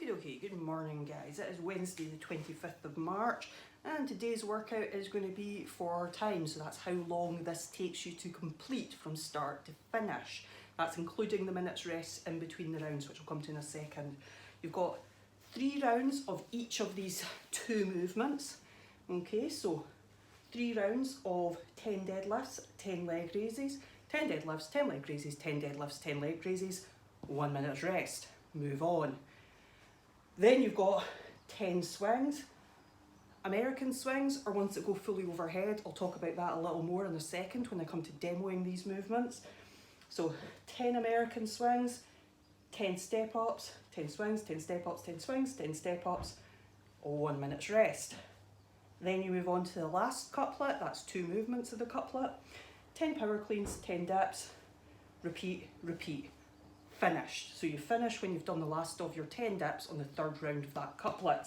Okay, good morning guys. It is Wednesday the 25th of March and today's workout is going to be for time, so that's how long this takes you to complete from start to finish. That's including the minutes rest in between the rounds, which I'll come to in a second. You've got 3 rounds of each of these 2 movements. Okay, so 3 rounds of 10 deadlifts, 10 leg raises, 10 deadlifts, 10 leg raises, 10 deadlifts, 10 leg raises, 1 minute's rest. Move on. Then you've got 10 swings. American swings are ones that go fully overhead. I'll talk about that a little more in a second when I come to demoing these movements. So 10 American swings, 10 step-ups, 10 swings, 10 step-ups, 10 swings, 10 step-ups, 1 minute's rest. Then you move on to the last couplet, that's 2 movements of the couplet. 10 power cleans, 10 dips, repeat, repeat. Finished. So you finish when you've done the last of your 10 dips on the 3rd round of that couplet.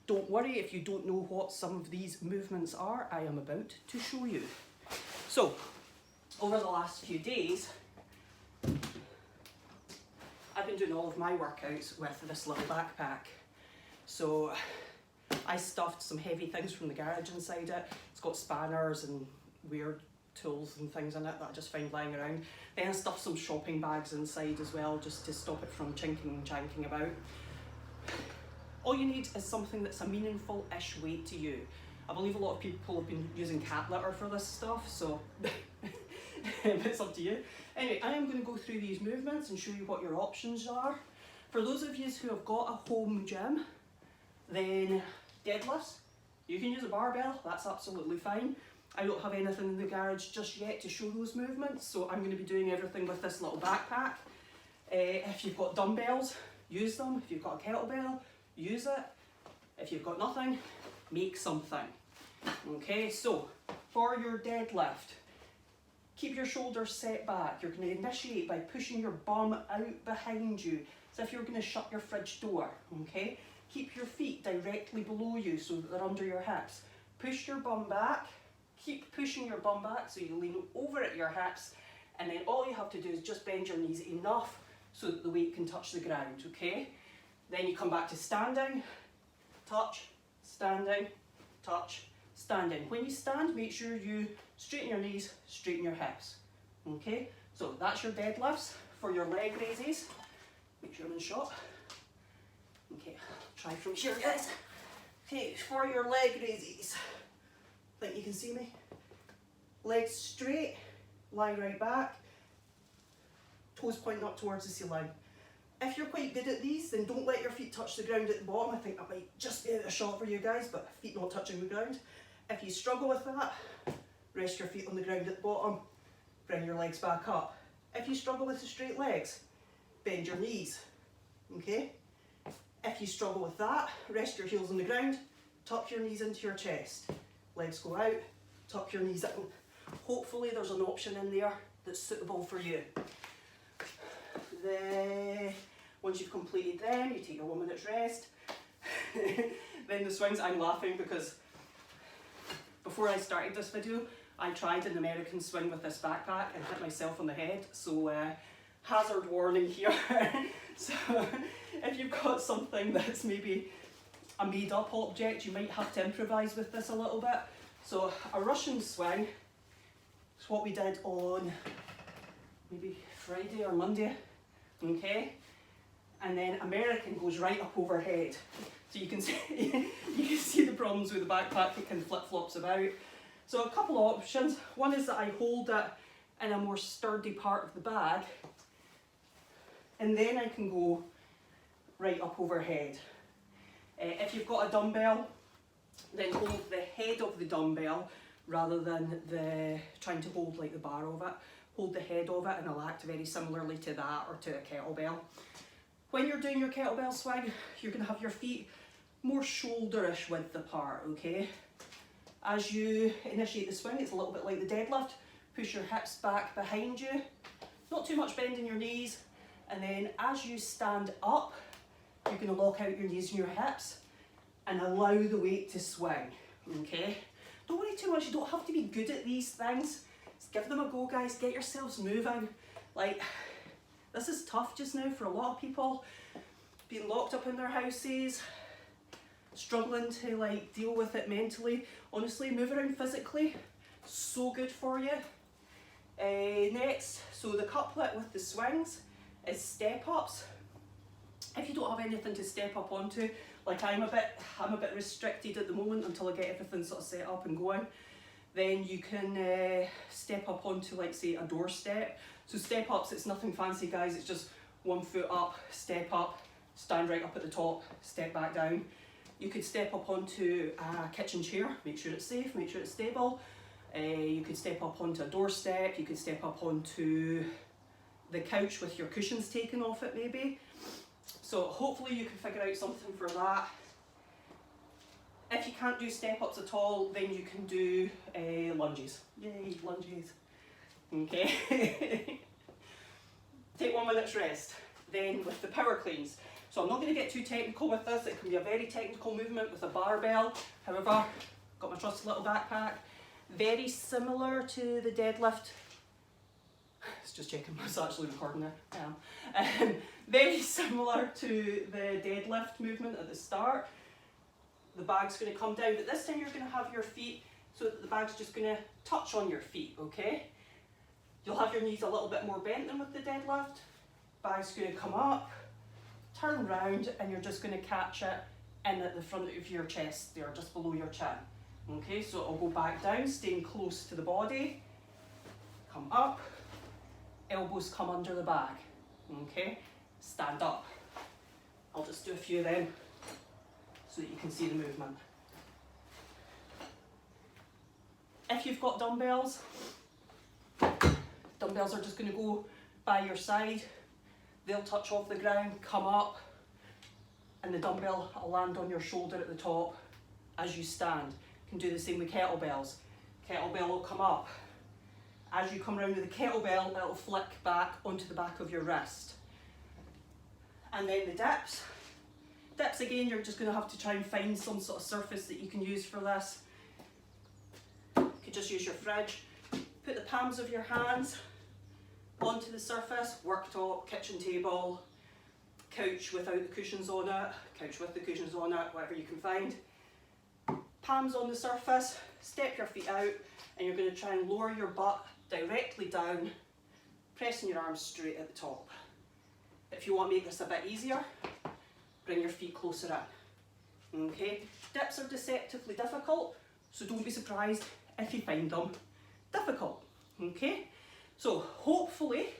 Don't worry if you don't know what some of these movements are, I am about to show you. So, over the last few days, I've been doing all of my workouts with this little backpack. So, I stuffed some heavy things from the garage inside it. It's got spanners and weird tools and things in it that I just find lying around. Then I stuffed some shopping bags inside as well, just to stop it from chinking and janking about. All you need is something that's a meaningful-ish weight to you. I believe a lot of people have been using cat litter for this stuff, so it's up to you. Anyway, I am going to go through these movements and show you what your options are. For those of you who have got a home gym, then deadlifts, you can use a barbell, that's absolutely fine. I don't have anything in the garage just yet to show those movements, so I'm going to be doing everything with this little backpack. If you've got dumbbells, use them. If you've got a kettlebell, use it. If you've got nothing, make something. Okay, so for your deadlift, keep your shoulders set back. You're going to initiate by pushing your bum out behind you, as if you're going to shut your fridge door. Okay, keep your feet directly below you so that they're under your hips. Push your bum back. Keep pushing your bum back so you lean over at your hips, and then all you have to do is just bend your knees enough so that the weight can touch the ground, okay? Then you come back to standing, touch, standing, touch, standing. When you stand, make sure you straighten your knees, straighten your hips, okay? So that's your deadlifts. For your leg raises, make sure I'm in shot. Okay, try from here, guys. Okay, for your leg raises, think you can see me? Legs straight, lie right back, toes pointing up towards the ceiling. If you're quite good at these, then don't let your feet touch the ground at the bottom. I think that might just be out of shot for you guys, but feet not touching the ground. If you struggle with that, rest your feet on the ground at the bottom, bring your legs back up. If you struggle with the straight legs, bend your knees, okay? If you struggle with that, rest your heels on the ground, tuck your knees into your chest. Legs go out, tuck your knees in. Hopefully there's an option in there that's suitable for you. Then, once you've completed them, you take your 1 minute's rest. Then the swings, I'm laughing because before I started this video, I tried an American swing with this backpack and hit myself on the head, so hazard warning here. So if you've got something that's maybe a made up object, you might have to improvise with this a little bit. So a Russian swing is what we did on maybe Friday or Monday, okay? And then American goes right up overhead. So you can see the problems with the backpack, it can flip-flops about. So a couple of options. One is that I hold it in a more sturdy part of the bag, and then I can go right up overhead. If you've got a dumbbell, then hold the head of the dumbbell rather than trying to hold like the bar of it. Hold the head of it and it'll act very similarly to that or to a kettlebell. When you're doing your kettlebell swing, you're going to have your feet more shoulder-ish width apart, okay? As you initiate the swing, it's a little bit like the deadlift. Push your hips back behind you. Not too much bend in your knees. And then as you stand up, you're going to lock out your knees and your hips and allow the weight to swing, okay? Don't worry too much, you don't have to be good at these things. Just give them a go, guys, get yourselves moving. Like, this is tough just now for a lot of people. being locked up in their houses, struggling to like deal with it mentally, honestly, move around physically, so good for you. Next, so the couplet with the swings is step ups. If you don't have anything to step up onto, like I'm a bit restricted at the moment until I get everything sort of set up and going, then you can step up onto, like, say, a doorstep. So step ups, it's nothing fancy, guys, it's just 1 foot up, step up, stand right up at the top, step back down. You could step up onto a kitchen chair, make sure it's safe, make sure it's stable. You could step up onto a doorstep, you could step up onto the couch with your cushions taken off it maybe. So hopefully you can figure out something for that. If you can't do step ups at all, then you can do lunges. Yay, lunges. Okay. Take 1 minute's rest. Then with the power cleans. So I'm not going to get too technical with this. It can be a very technical movement with a barbell. However, got my trusty little backpack. Very similar to the deadlift. It's just checking I was actually recording it. Very similar to the deadlift movement at the start. The bag's going to come down, but this time you're going to have your feet so that the bag's just going to touch on your feet, okay? You'll have your knees a little bit more bent than with the deadlift. Bag's going to come up, turn round, and you're just going to catch it in at the front of your chest there, just below your chin. Okay, so I'll go back down, staying close to the body, come up, elbows come under the bag, okay? Stand up. I'll just do a few of them so that you can see the movement. If you've got dumbbells, dumbbells are just going to go by your side. They'll touch off the ground, come up, and the dumbbell will land on your shoulder at the top as you stand. You can do the same with kettlebells. Kettlebell will come up. As you come around with the kettlebell, it'll flick back onto the back of your wrist. And then the dips. Dips again, you're just going to have to try and find some sort of surface that you can use for this. You could just use your fridge. Put the palms of your hands onto the surface, worktop, kitchen table, couch without the cushions on it, couch with the cushions on it, whatever you can find. Palms on the surface, step your feet out, and you're going to try and lower your butt directly down, pressing your arms straight at the top. If you want to make this a bit easier, bring your feet closer in. Okay, dips are deceptively difficult, so don't be surprised if you find them difficult. Okay, so hopefully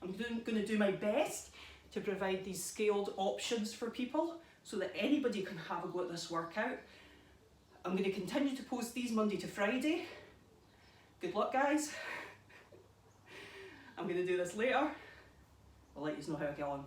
I'm going to do my best to provide these scaled options for people so that anybody can have a go at this workout. I'm going to continue to post these Monday to Friday. Good luck, guys. I'm going to do this later. I'll let you know how I get on.